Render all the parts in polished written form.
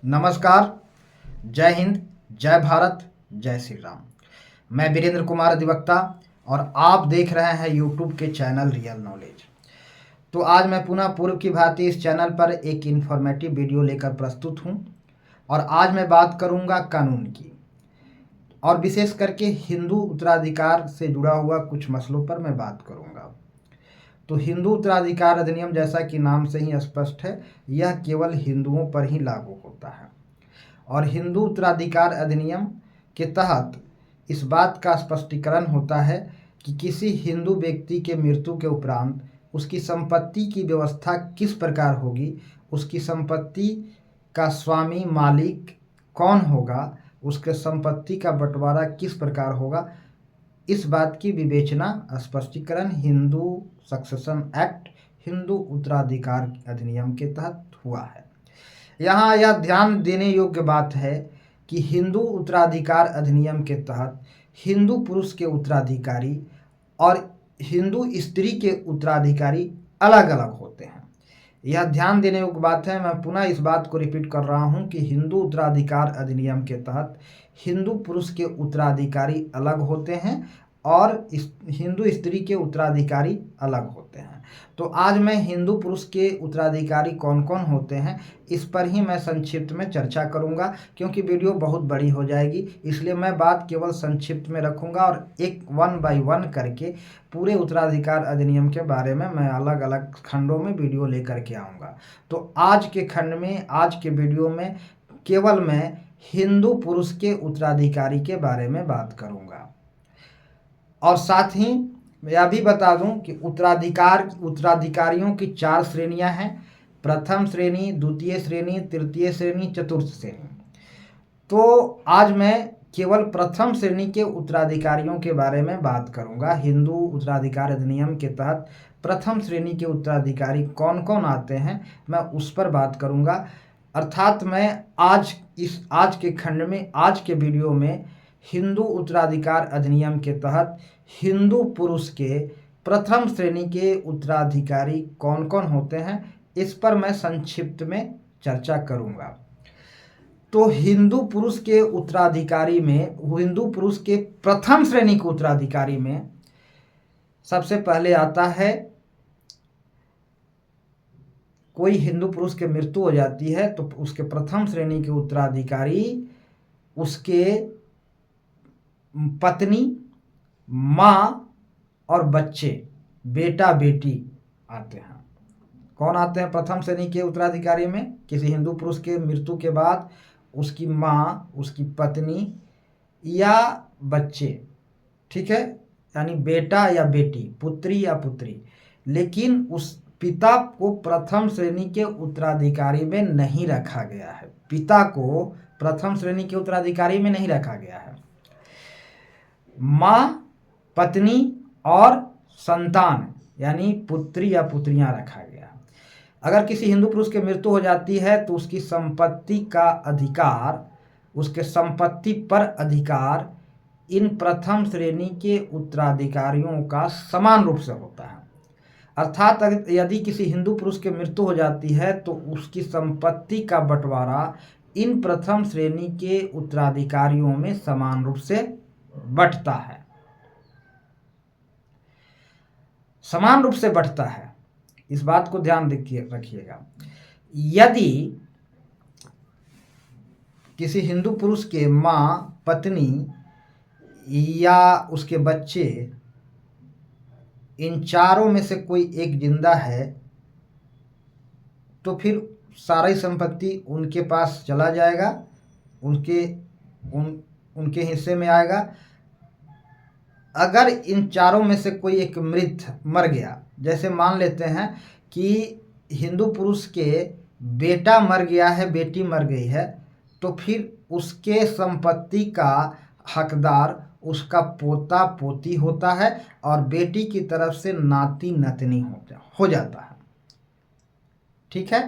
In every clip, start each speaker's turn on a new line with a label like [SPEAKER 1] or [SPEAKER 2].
[SPEAKER 1] नमस्कार। जय हिंद, जय भारत, जय श्री राम। मैं वीरेंद्र कुमार अधिवक्ता और आप देख रहे हैं यूट्यूब के चैनल रियल नॉलेज। तो आज मैं पुनः पूर्व की भांति इस चैनल पर एक इन्फॉर्मेटिव वीडियो लेकर प्रस्तुत हूं और आज मैं बात करूंगा कानून की और विशेष करके हिंदू उत्तराधिकार से जुड़ा हुआ कुछ मसलों पर मैं बात करूंगा। तो हिंदू उत्तराधिकार अधिनियम, जैसा कि नाम से ही स्पष्ट है, यह केवल हिंदुओं पर ही लागू होता है और हिंदू उत्तराधिकार अधिनियम के तहत इस बात का स्पष्टीकरण होता है कि किसी हिंदू व्यक्ति के मृत्यु के उपरांत उसकी संपत्ति की व्यवस्था किस प्रकार होगी, उसकी संपत्ति का स्वामी मालिक कौन होगा, उसके संपत्ति का बंटवारा किस प्रकार होगा, इस बात की विवेचना स्पष्टीकरण हिंदू सक्सेशन एक्ट, हिंदू उत्तराधिकार अधिनियम के तहत हुआ है। यहाँ यह ध्यान देने योग्य बात है कि हिंदू उत्तराधिकार अधिनियम के तहत हिंदू पुरुष के उत्तराधिकारी और हिंदू स्त्री के उत्तराधिकारी अलग अलग होते हैं। यह ध्यान देने योग्य बात है। मैं पुनः इस बात को रिपीट कर रहा हूँ कि हिंदू उत्तराधिकार अधिनियम के तहत हिंदू पुरुष के उत्तराधिकारी अलग होते हैं और हिंदू स्त्री के उत्तराधिकारी अलग होते हैं। तो आज मैं हिंदू पुरुष के उत्तराधिकारी कौन कौन होते हैं इस पर ही मैं संक्षिप्त में चर्चा करूंगा, क्योंकि वीडियो बहुत बड़ी हो जाएगी, इसलिए मैं बात केवल संक्षिप्त में रखूंगा और एक 1 बाय 1 करके पूरे उत्तराधिकार अधिनियम के बारे में मैं अलग अलग खंडों में वीडियो लेकर के आऊँगा। तो आज के खंड में, आज के वीडियो में केवल मैं हिंदू पुरुष के उत्तराधिकारी के बारे में बात करूँगा और साथ ही यह भी बता दूं कि उत्तराधिकारियों की 4 श्रेणियां हैं। प्रथम श्रेणी, द्वितीय श्रेणी, तृतीय श्रेणी, चतुर्थ श्रेणी। तो आज मैं केवल प्रथम श्रेणी के उत्तराधिकारियों के बारे में बात करूंगा। हिंदू उत्तराधिकार अधिनियम के तहत प्रथम श्रेणी के उत्तराधिकारी कौन कौन आते हैं, मैं उस पर बात करूंगा। अर्थात मैं आज के खंड में, आज के वीडियो में हिंदू उत्तराधिकार अधिनियम के तहत हिंदू पुरुष के प्रथम श्रेणी के उत्तराधिकारी कौन कौन होते हैं इस पर मैं संक्षिप्त में चर्चा करूंगा। तो हिंदू पुरुष के उत्तराधिकारी में, हिंदू पुरुष के प्रथम श्रेणी के उत्तराधिकारी में सबसे पहले आता है, कोई हिंदू पुरुष के मृत्यु हो जाती है तो उसके प्रथम श्रेणी के उत्तराधिकारी उसके पत्नी, माँ और बच्चे, बेटा बेटी आते हैं। कौन आते हैं प्रथम श्रेणी के उत्तराधिकारी में? किसी हिंदू पुरुष के मृत्यु के बाद उसकी माँ, उसकी पत्नी या बच्चे, ठीक है, यानी बेटा या बेटी, पुत्री या पुत्री। लेकिन उस पिता को प्रथम श्रेणी के उत्तराधिकारी में नहीं रखा गया है। पिता को प्रथम श्रेणी के उत्तराधिकारी में नहीं रखा गया है। माँ, पत्नी और संतान यानी पुत्री या पुत्रियां रखा गया। अगर किसी हिंदू पुरुष की मृत्यु हो जाती है तो उसकी संपत्ति का अधिकार, उसके संपत्ति पर अधिकार इन प्रथम श्रेणी के उत्तराधिकारियों का समान रूप से होता है। अर्थात यदि किसी हिंदू पुरुष की मृत्यु हो जाती है तो उसकी संपत्ति का बंटवारा इन प्रथम श्रेणी के उत्तराधिकारियों में समान रूप से बंटता है, समान रूप से बढ़ता है। इस बात को ध्यान रखिएगा। यदि किसी हिंदू पुरुष के माँ, पत्नी या उसके बच्चे, इन चारों में से कोई एक जिंदा है तो फिर सारी संपत्ति उनके पास चला जाएगा, उनके हिस्से में आएगा। अगर इन चारों में से कोई एक मर गया, जैसे मान लेते हैं कि हिंदू पुरुष के बेटा मर गया है, बेटी मर गई है, तो फिर उसके संपत्ति का हकदार उसका पोता पोती होता है और बेटी की तरफ से नाती नतनी हो जाता है। ठीक है।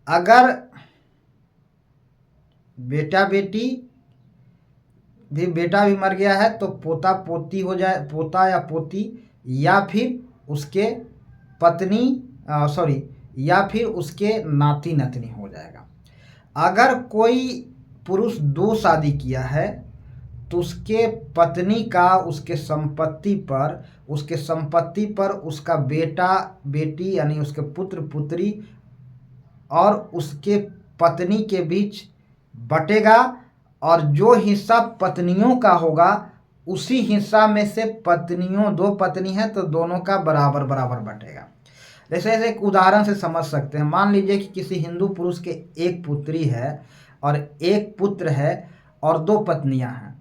[SPEAKER 1] अगर बेटा भी मर गया है तो पोता पोती हो जाए, पोता या पोती, या फिर उसके पत्नी या फिर उसके नाती नतनी हो जाएगा। अगर कोई पुरुष 2 शादी किया है तो उसके पत्नी का उसके संपत्ति पर उसका बेटा बेटी यानी उसके पुत्र पुत्री और उसके पत्नी के बीच बटेगा, और जो हिस्सा पत्नियों का होगा उसी हिस्सा में से पत्नियों 2 पत्नी हैं तो दोनों का बराबर बराबर बटेगा। जैसे एक उदाहरण से समझ सकते हैं। मान लीजिए कि किसी हिंदू पुरुष के 1 पुत्री है और 1 पुत्र है और 2 पत्नियां हैं,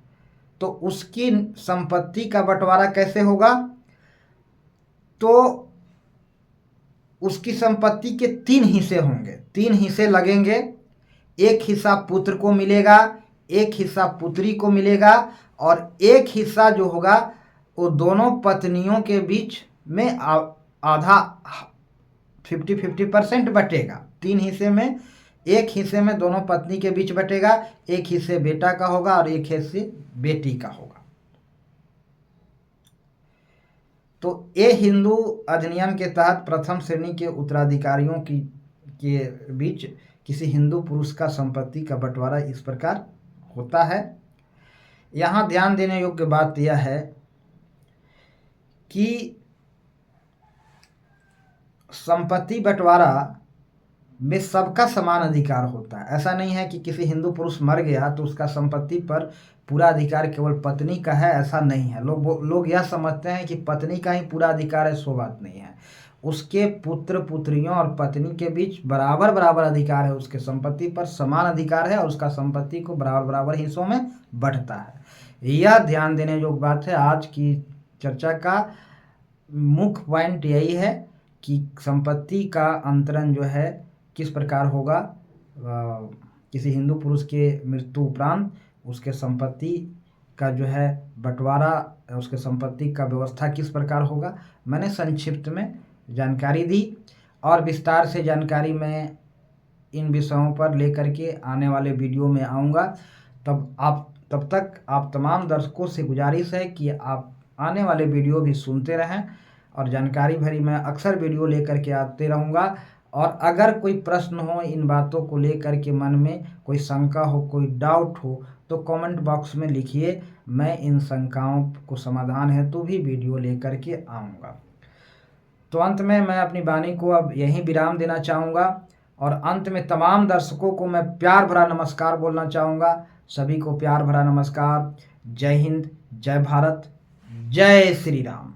[SPEAKER 1] तो उसकी संपत्ति का बंटवारा कैसे होगा? तो उसकी संपत्ति के 3 हिस्से होंगे, 3 हिस्से लगेंगे। एक हिस्सा पुत्र को मिलेगा, एक हिस्सा पुत्री को मिलेगा और एक हिस्सा जो होगा वो दोनों पत्नियों के बीच में आधा 50-50% बटेगा। 3 हिस्से में एक हिस्से में दोनों पत्नी के बीच बटेगा, एक हिस्से बेटा का होगा और एक हिस्से बेटी का होगा। तो ये हिंदू अधिनियम के तहत प्रथम श्रेणी के उत्तराधिकारियों के बीच किसी हिंदू पुरुष का संपत्ति का बंटवारा इस प्रकार होता है। यहाँ ध्यान देने योग्य बात यह है कि संपत्ति बंटवारा में सबका समान अधिकार होता है। ऐसा नहीं है कि किसी हिंदू पुरुष मर गया तो उसका संपत्ति पर पूरा अधिकार केवल पत्नी का है, ऐसा नहीं है। लोग यह समझते हैं कि पत्नी का ही पूरा अधिकार है, सो बात नहीं है। उसके पुत्र पुत्रियों और पत्नी के बीच बराबर बराबर अधिकार है, उसके संपत्ति पर समान अधिकार है और उसका संपत्ति को बराबर बराबर हिस्सों में बंटता है। यह ध्यान देने योग्य बात है। आज की चर्चा का मुख्य पॉइंट यही है कि संपत्ति का अंतरण जो है किस प्रकार होगा। किसी हिंदू पुरुष के मृत्यु उपरांत उसके संपत्ति का जो है बंटवारा, उसके संपत्ति का व्यवस्था किस प्रकार होगा, मैंने संक्षिप्त में जानकारी दी। और विस्तार से जानकारी मैं इन विषयों पर लेकर के आने वाले वीडियो में आऊँगा। तब तक आप तमाम दर्शकों से गुजारिश है कि आप आने वाले वीडियो भी सुनते रहें और जानकारी भरी मैं अक्सर वीडियो लेकर के आते रहूँगा। और अगर कोई प्रश्न हो, इन बातों को लेकर के मन में कोई शंका हो, कोई डाउट हो, तो कमेंट बॉक्स में लिखिए। मैं इन शंकाओं को समाधान हेतु भी वीडियो लेकर के आऊँगा। तो अंत में मैं अपनी वाणी को अब यहीं विराम देना चाहूँगा और अंत में तमाम दर्शकों को मैं प्यार भरा नमस्कार बोलना चाहूँगा। सभी को प्यार भरा नमस्कार। जय हिंद, जय भारत, जय श्री राम।